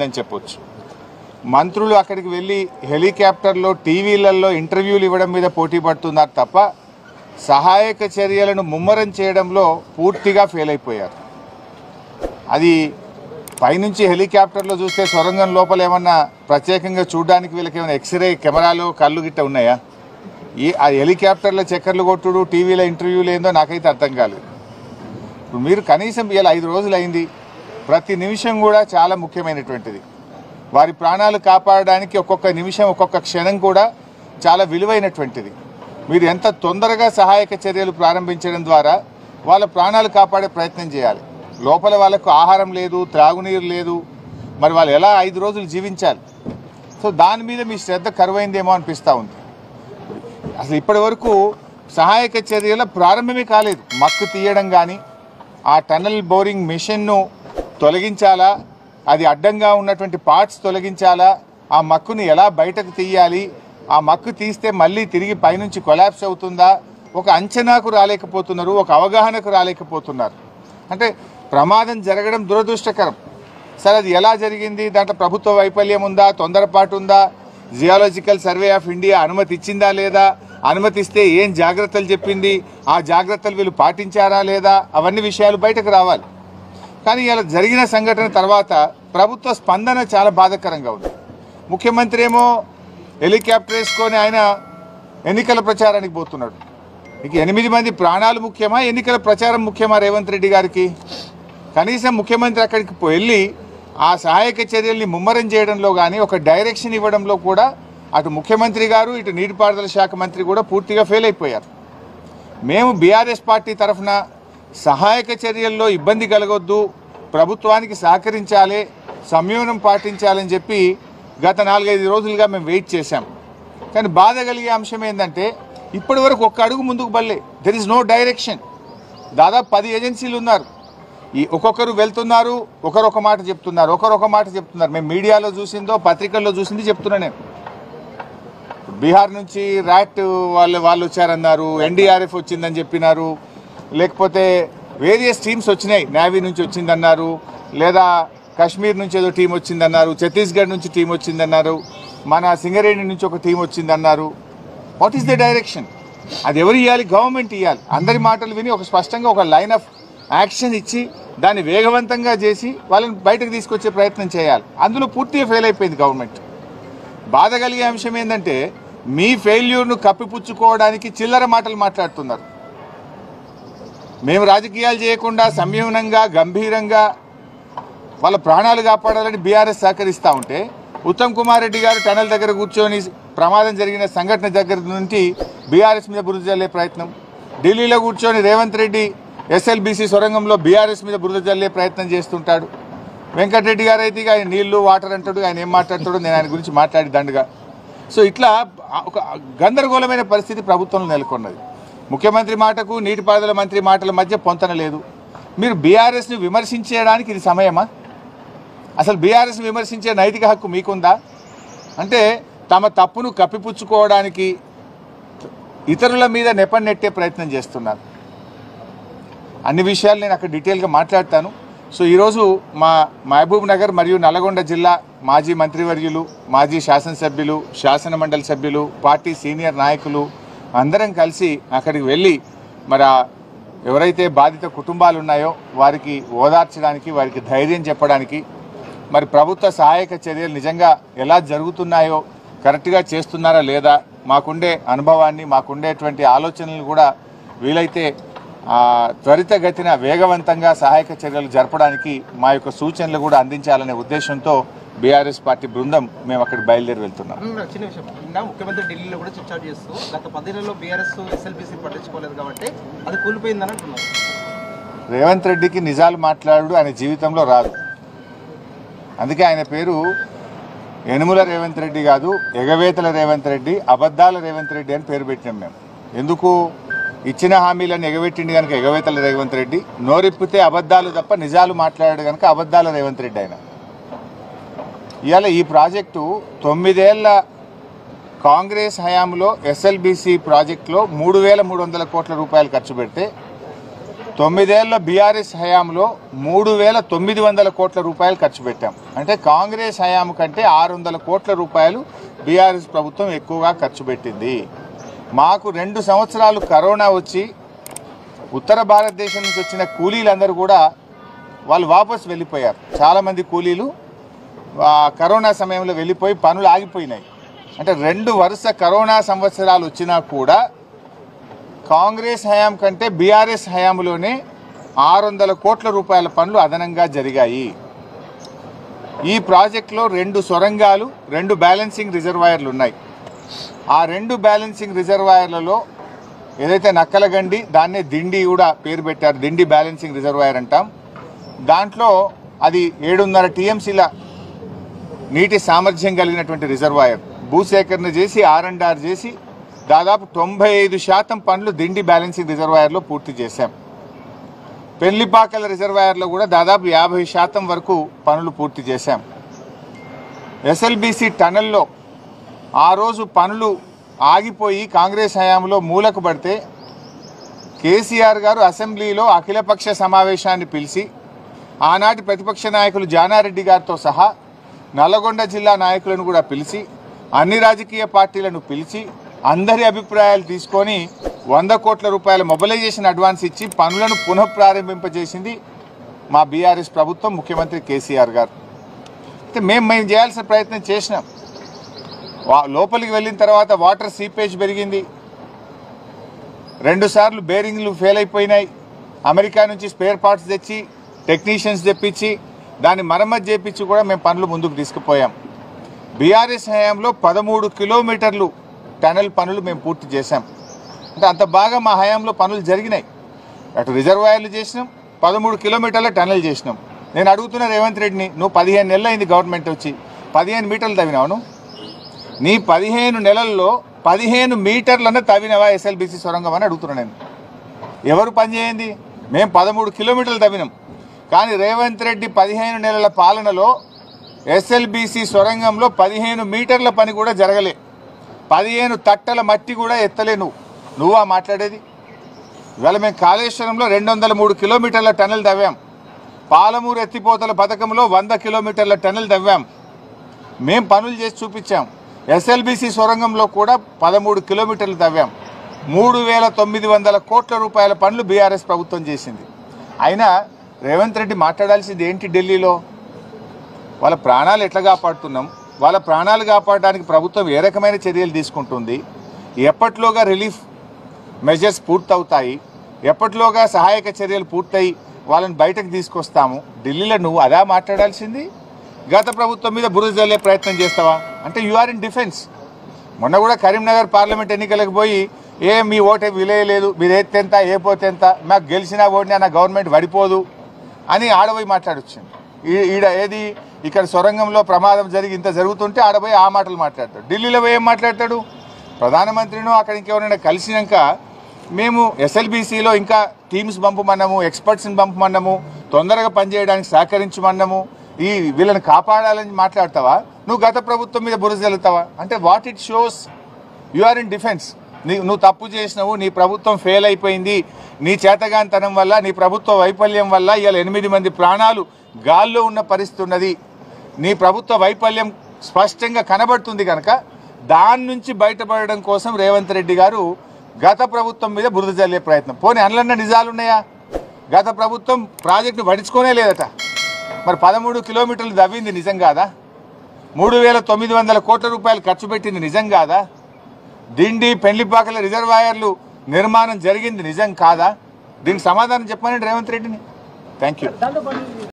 అని చెప్పొచ్చు. మంత్రులు అక్కడికి వెళ్ళి హెలికాప్టర్లో టీవీలలో ఇంటర్వ్యూలు ఇవ్వడం మీద పోటీ పడుతున్నారు తప్ప సహాయక చర్యలను ముమ్మరం చేయడంలో పూర్తిగా ఫెయిల్ అయిపోయారు. అది పైనుంచి హెలికాప్టర్లో చూస్తే సొరంగం లోపల ఏమన్నా ప్రత్యేకంగా చూడడానికి వీళ్ళకి ఏమైనా ఎక్స్రే కెమెరాలు కళ్ళు గిట్ట ఉన్నాయా? ఆ హెలికాప్టర్ల చక్కర్లు కొట్టుడు టీవీలో ఇంటర్వ్యూలు ఏందో నాకైతే అర్థం కాలేదు. ఇప్పుడు మీరు కనీసం ఇలా 5 రోజులు అయింది, ప్రతి నిమిషం కూడా చాలా ముఖ్యమైనటువంటిది. వారి ప్రాణాలు కాపాడడానికి ఒక్కొక్క నిమిషం ఒక్కొక్క క్షణం కూడా చాలా విలువైనటువంటిది. మీరు ఎంత తొందరగా సహాయక చర్యలు ప్రారంభించడం ద్వారా వాళ్ళ ప్రాణాలు కాపాడే ప్రయత్నం చేయాలి. లోపల వాళ్ళకు ఆహారం లేదు, త్రాగునీరు లేదు, మరి వాళ్ళు ఎలా 5 రోజులు జీవించాలి? సో దాని మీద మీ శ్రద్ధ కరువైందేమో అనిపిస్తూ ఉంది. అసలు ఇప్పటి వరకు సహాయక చర్యల ప్రారంభమే కాలేదు. మక్కు తీయడం కానీ, ఆ టన్నల్ బోరింగ్ మిషన్ను తొలగించాలా, అది అడ్డంగా ఉన్నటువంటి పార్ట్స్ తొలగించాలా, ఆ మక్కుని ఎలా బయటకు తీయాలి, ఆ మక్కు తీస్తే మళ్ళీ తిరిగి పైనుంచి కొలాప్స్ అవుతుందా, ఒక అంచనాకు రాలేకపోతున్నారు, ఒక అవగాహనకు రాలేకపోతున్నారు. అంటే ప్రమాదం జరగడం దురదృష్టకరం. సరే అది ఎలా జరిగింది, దాంట్లో ప్రభుత్వ వైఫల్యం ఉందా, తొందరపాటు ఉందా, జియాలజికల్ సర్వే ఆఫ్ ఇండియా అనుమతి ఇచ్చిందా లేదా, అనుమతిస్తే ఏం జాగ్రత్తలు చెప్పింది, ఆ జాగ్రత్తలు వీళ్ళు పాటించారా లేదా, అవన్నీ విషయాలు బయటకు రావాలి. కానీ ఇలా జరిగిన సంఘటన తర్వాత ప్రభుత్వ స్పందన చాలా బాధాకరంగా ఉంది. ముఖ్యమంత్రి ఏమో హెలికాప్టర్ వేసుకొని ఆయన ఎన్నికల ప్రచారానికి పోతున్నాడు. ఇక 8 మంది ప్రాణాలు ముఖ్యమా, ఎన్నికల ప్రచారం ముఖ్యమా రేవంత్ రెడ్డి గారికి? కనీసం ముఖ్యమంత్రి అక్కడికి వెళ్ళి ఆ సహాయక చర్యల్ని ముమ్మరం చేయడంలో కానీ, ఒక డైరెక్షన్ ఇవ్వడంలో కూడా అటు ముఖ్యమంత్రి గారు, ఇటు నీటిపారుదల శాఖ మంత్రి కూడా పూర్తిగా ఫెయిల్ అయిపోయారు. మేము బీఆర్ఎస్ పార్టీ తరఫున సహాయక చర్యల్లో ఇబ్బంది కలగొద్దు, ప్రభుత్వానికి సహకరించాలి, సంయమనం పాటించాలని చెప్పి గత 4-5 రోజులుగా మేము వెయిట్ చేశాం. కానీ బాధ కలిగే అంశం ఏంటంటే ఇప్పటి వరకు ఒక్క అడుగు ముందుకు బల్లే. There is no direction. దాదాపు 10 ఏజెన్సీలు ఉన్నారు. ఈ ఒక్కొక్కరు వెళ్తున్నారు, ఒకరొక మాట చెప్తున్నారు, ఒకరొక మాట చెప్తున్నారు. మేము మీడియాలో చూసిందో పత్రికల్లో చూసింది చెప్తున్నా. నేను బీహార్ నుంచి ర్యాట్ వాళ్ళు వచ్చారన్నారు, ఎన్డీఆర్ఎఫ్ వచ్చిందని చెప్పినారు, లేకపోతే వేరియస్ టీమ్స్ వచ్చినాయి, నేవీ నుంచి వచ్చిందన్నారు, లేదా కాశ్మీర్ నుంచి ఏదో టీం వచ్చిందన్నారు, ఛత్తీస్గఢ్ నుంచి టీం వచ్చిందన్నారు, మన సింగరేణి నుంచి ఒక టీం వచ్చిందన్నారు. What is the direction? అది ఎవరు ఇవ్వాలి? గవర్నమెంట్ ఇవ్వాలి. అందరి మాటలు విని ఒక స్పష్టంగా ఒక లైన్ ఆఫ్ యాక్షన్ ఇచ్చి దాన్ని వేగవంతంగా చేసి వాళ్ళని బయటకు తీసుకొచ్చే ప్రయత్నం చేయాలి. అందులో పూర్తిగా ఫెయిల్ అయిపోయింది గవర్నమెంట్. బాధ కలిగే అంశం ఏంటంటే మీ ఫెయిల్యూర్ను కప్పిపుచ్చుకోవడానికి చిల్లర మాటలు మాట్లాడుతున్నారు. మేము రాజకీయాలు చేయకుండా సంయమనంగా గంభీరంగా వాళ్ళ ప్రాణాలు కాపాడాలని బీఆర్ఎస్ సహకరిస్తూ ఉంటే, ఉత్తమ్ కుమార్ రెడ్డి గారు టనల్ దగ్గర కూర్చొని ప్రమాదం జరిగిన సంఘటన దగ్గర నుంచి బీఆర్ఎస్ మీద బురద జల్లే ప్రయత్నం, ఢిల్లీలో కూర్చొని రేవంత్ రెడ్డి ఎస్ఎల్బీసీ సొరంగంలో బీఆర్ఎస్ మీద బురద జల్లే ప్రయత్నం చేస్తుంటాడు. వెంకటరెడ్డి గారు అయితే ఆయన నీళ్లు వాటర్ అంటాడు, ఆయన ఏం మాట్లాడతాడో నేను ఆయన గురించి మాట్లాడి దండగా. సో ఇట్లా ఒక గందరగోళమైన పరిస్థితి ప్రభుత్వంలో నెలకొన్నది. ముఖ్యమంత్రి మాటకు నీటిపారుదల మంత్రి మాటల మధ్య పొంతన లేదు. మీరు బీఆర్ఎస్ని విమర్శించడానికి ఇది సమయమా? అసలు బీఆర్ఎస్ని విమర్శించే నైతిక హక్కు మీకుందా? అంటే తమ తప్పును కప్పిపుచ్చుకోవడానికి ఇతరుల మీద నెపన్నెట్టే ప్రయత్నం చేస్తున్నారు. అన్ని విషయాలు నేను అక్కడ డీటెయిల్గా మాట్లాడతాను. సో ఈరోజు మా మహబూబ్ నగర్ మరియు నల్గొండ జిల్లా మాజీ మంత్రివర్యులు, మాజీ శాసనసభ్యులు, శాసన మండలి సభ్యులు, పార్టీ సీనియర్ నాయకులు అందరం కలిసి అక్కడికి వెళ్ళి మరి ఎవరైతే బాధిత కుటుంబాలు ఉన్నాయో వారికి ఓదార్చడానికి, వారికి ధైర్యం చెప్పడానికి, మరి ప్రభుత్వ సహాయక చర్యలు నిజంగా ఎలా జరుగుతున్నాయో, కరెక్ట్గా చేస్తున్నారా లేదా, మాకుండే అనుభవాన్ని, మాకుండేటువంటి ఆలోచనలు కూడా వీలైతే త్వరితగతిన వేగవంతంగా సహాయక చర్యలు జరపడానికి మా యొక్క సూచనలు కూడా అందించాలనే ఉద్దేశంతో బీఆర్ఎస్ పార్టీ బృందం మేము అక్కడికి బయలుదేరి వెళ్తున్నాం. చిన్న విషయం, ముఖ్యమంత్రి ఢిల్లీలో కూడా చిట్చాట్ చేస్తూ గత 10 నెలల్లో బీఆర్ఎస్ ఎస్ఎల్బీసీ పట్టించుకోలేదు కాబట్టి అది కూలిపోయిందని అంటున్నారు. రేవంత్ రెడ్డికి నిజాలు మాట్లాడు ఆయన జీవితంలో రాదు. అందుకే ఆయన పేరు యనుమల రేవంత్ రెడ్డి కాదు, ఎగవేతల రేవంత్ రెడ్డి, అబద్ధాల రేవంత్ రెడ్డి అని పేరు పెట్టినాం మేము. ఎందుకు? ఇచ్చిన హామీలను ఎగబెట్టింది కనుక ఎగవేతల రేవంత్ రెడ్డి, నోరిప్పితే అబద్ధాలు తప్ప నిజాలు మాట్లాడాడు కనుక అబద్ధాల రేవంత్ రెడ్డి ఆయన. ఇవాళ ఈ ప్రాజెక్టు 9 ఏళ్ల కాంగ్రెస్ హయాంలో ఎస్ఎల్బీసీ ప్రాజెక్టులో 3,300 కోట్ల రూపాయలు ఖర్చు పెడితే 9 ఏళ్ల బీఆర్ఎస్ హయాంలో 3,900 కోట్ల రూపాయలు ఖర్చు పెట్టాం. అంటే కాంగ్రెస్ హయాం కంటే 600 కోట్ల రూపాయలు బీఆర్ఎస్ ప్రభుత్వం ఎక్కువగా ఖర్చు పెట్టింది. మాకు 2 సంవత్సరాలు కరోనా వచ్చి ఉత్తర భారతదేశం నుంచి వచ్చిన కూలీలందరూ కూడా వాళ్ళు వాపసు వెళ్ళిపోయారు. చాలామంది కూలీలు కరోనా సమయంలో వెళ్ళిపోయి పనులు ఆగిపోయినాయి. అంటే 2 వరుస కరోనా సంవత్సరాలు వచ్చినా కూడా కాంగ్రెస్ హయాం కంటే బీఆర్ఎస్ హయాంలోనే 600 కోట్ల రూపాయల పనులు అదనంగా జరిగాయి. ఈ ప్రాజెక్టులో 2 సొరంగాలు, 2 బ్యాలెన్సింగ్ రిజర్వాయర్లు ఉన్నాయి. ఆ 2 బ్యాలెన్సింగ్ రిజర్వాయర్లలో ఏదైతే నక్కలగండి, దాన్నే దిండి కూడా పేరు పెట్టారు, దిండి బ్యాలెన్సింగ్ రిజర్వాయర్ అంటాం. దాంట్లో అది 7.5 టీఎంసీల నీటి సామర్థ్యం కలిగినటువంటి రిజర్వాయర్. భూసేకరణ చేసి R&R చేసి దాదాపు 95% పనులు దిండి బ్యాలెన్సింగ్ రిజర్వాయర్లో పూర్తి చేశాం. పెళ్లిపాకల రిజర్వాయర్లో కూడా దాదాపు 50% వరకు పనులు పూర్తి చేశాం. ఎస్ఎల్బీసీ టనల్లో ఆ రోజు పనులు ఆగిపోయి కాంగ్రెస్ హయాంలో మూలకు పడితే కేసీఆర్ గారు అసెంబ్లీలో అఖిలపక్ష సమావేశాన్ని పిలిచి ఆనాటి ప్రతిపక్ష నాయకులు జానారెడ్డి గారితో సహా నల్లగొండ జిల్లా నాయకులను కూడా పిలిచి అన్ని రాజకీయ పార్టీలను పిలిచి అందరి అభిప్రాయాలు తీసుకొని 100 కోట్ల రూపాయల మొబిలైజేషన్ అడ్వాన్స్ ఇచ్చి పనులను పునఃప్రారంభింపజేసింది మా బీఆర్ఎస్ ప్రభుత్వం, ముఖ్యమంత్రి కేసీఆర్ గారు. అయితే మేము చేయాల్సిన ప్రయత్నం చేసినాం. లోపలికి వెళ్ళిన తర్వాత వాటర్ సీపేజ్ పెరిగింది. 2 సార్లు బేరింగ్లు ఫెయిల్ అయిపోయినాయి. అమెరికా నుంచి స్పేర్ పార్ట్స్ తెచ్చి టెక్నీషియన్స్ తెప్పించి దాన్ని మరమ్మతు చేపించి కూడా మేము పనులు ముందుకు తీసుకుపోయాం. బీఆర్ఎస్ హయాంలో 13 కిలోమీటర్లు టనల్ పనులు మేము పూర్తి చేశాం. అంటే అంత బాగా మా హయాంలో పనులు జరిగినాయి. అటు రిజర్వాయర్లు చేసినాం, 13 కిలోమీటర్ల టనల్ చేసినాం. నేను అడుగుతున్న రేవంత్ రెడ్డిని, నువ్వు 15 నెలలు అయింది గవర్నమెంట్ వచ్చి, 15 మీటర్లు తవ్వినావు. నీ 15 నెలల్లో 15 మీటర్లన్నా తవ్వినవా ఎస్ఎల్బీసీ సొరంగం అని అడుగుతున్నాను నేను. ఎవరు పని చేయండి? మేము 13 కిలోమీటర్లు తవ్వినాం. కానీ రేవంత్ రెడ్డి 15 నెలల పాలనలో ఎస్ఎల్బీసీ సొరంగంలో 15 మీటర్ల పని కూడా జరగలే. 15 తట్టల మట్టి కూడా ఎత్తలే. నువ్వా మాట్లాడేది? ఇవాళ మేము కాళేశ్వరంలో 203 కిలోమీటర్ల టనల్ తవ్వాం. పాలమూరు ఎత్తిపోతల పథకంలో 100 కిలోమీటర్ల టనల్ తవ్వాం. మేము పనులు చేసి చూపించాం. ఎస్ఎల్బీసీ సొరంగంలో కూడా 13 కిలోమీటర్లు తవ్వాం. 3,900 కోట్ల రూపాయల పనులు బీఆర్ఎస్ ప్రభుత్వం చేసింది. అయినా రేవంత్ రెడ్డి మాట్లాడాల్సింది ఏంటి? ఢిల్లీలో వాళ్ళ ప్రాణాలు ఎట్లా కాపాడుతున్నాం, వాళ్ళ ప్రాణాలు కాపాడడానికి ప్రభుత్వం ఏ రకమైన చర్యలు తీసుకుంటుంది, ఎప్పట్లోగా రిలీఫ్ మెజర్స్ పూర్తవుతాయి, ఎప్పట్లోగా సహాయక చర్యలు పూర్తయి వాళ్ళని బయటకు తీసుకొస్తాము. ఢిల్లీలో నువ్వు అదా మాట్లాడాల్సింది? గత ప్రభుత్వం మీద బురద జల్లే ప్రయత్నం చేస్తావా? అంటే యు ఆర్ ఇన్ డిఫెన్స్. మొన్న కూడా కరీంనగర్ పార్లమెంట్ ఎన్నికలకు పోయి మీ ఓటే విలేయలేదు, మీరు ఎత్తెంత ఏ పోతెంత, మాకు గెలిచినా ఓడినా నా గవర్నమెంట్ పడిపోదు అని ఆడబోయి మాట్లాడొచ్చింది. ఏది ఇక్కడ సొరంగంలో ప్రమాదం జరిగి ఇంత జరుగుతుంటే ఆడబోయి ఆ మాటలు మాట్లాడతాడు. ఢిల్లీలో పోయి ఏం మాట్లాడతాడు? ప్రధానమంత్రిను అక్కడ ఇంకెవరైనా కలిసినాక మేము ఎస్ఎల్బీసీలో ఇంకా టీమ్స్ పంపమన్నాము, ఎక్స్పర్ట్స్ని పంపమన్నాము, తొందరగా పనిచేయడానికి సహకరించమన్నాము, వీళ్ళని కాపాడాలని మాట్లాడతావా? నువ్వు గత ప్రభుత్వం మీద బురద జల్లుతావా? అంటే what it shows? You are in defence. నువ్వు తప్పు చేసినావు, నీ ప్రభుత్వం ఫెయిల్ అయిపోయింది, నీ చేతగానితనం వల్ల, నీ ప్రభుత్వ వైఫల్యం వల్ల ఇవాళ 8 మంది ప్రాణాలు గాల్లో ఉన్న పరిస్థితి ఉన్నది. నీ ప్రభుత్వ వైఫల్యం స్పష్టంగా కనబడుతుంది కనుక దాని నుంచి బయటపడడం కోసం రేవంత్ రెడ్డి గారు గత ప్రభుత్వం మీద బురద జల్లే ప్రయత్నం. పోనీ అందులో నిజాలున్నాయా? గత ప్రభుత్వం ప్రాజెక్టును పట్టించుకోనే లేదట. మరి 13 కిలోమీటర్లు దవ్వింది నిజం కాదా? 3,900 కోట్ల రూపాయలు ఖర్చు పెట్టింది నిజం కాదా? దిండి పెళ్లిపాకల రిజర్వాయర్లు నిర్మాణం జరిగింది నిజం కాదా? దీనికి సమాధానం చెప్పమని రేవంత్ రెడ్డిని. Thank you.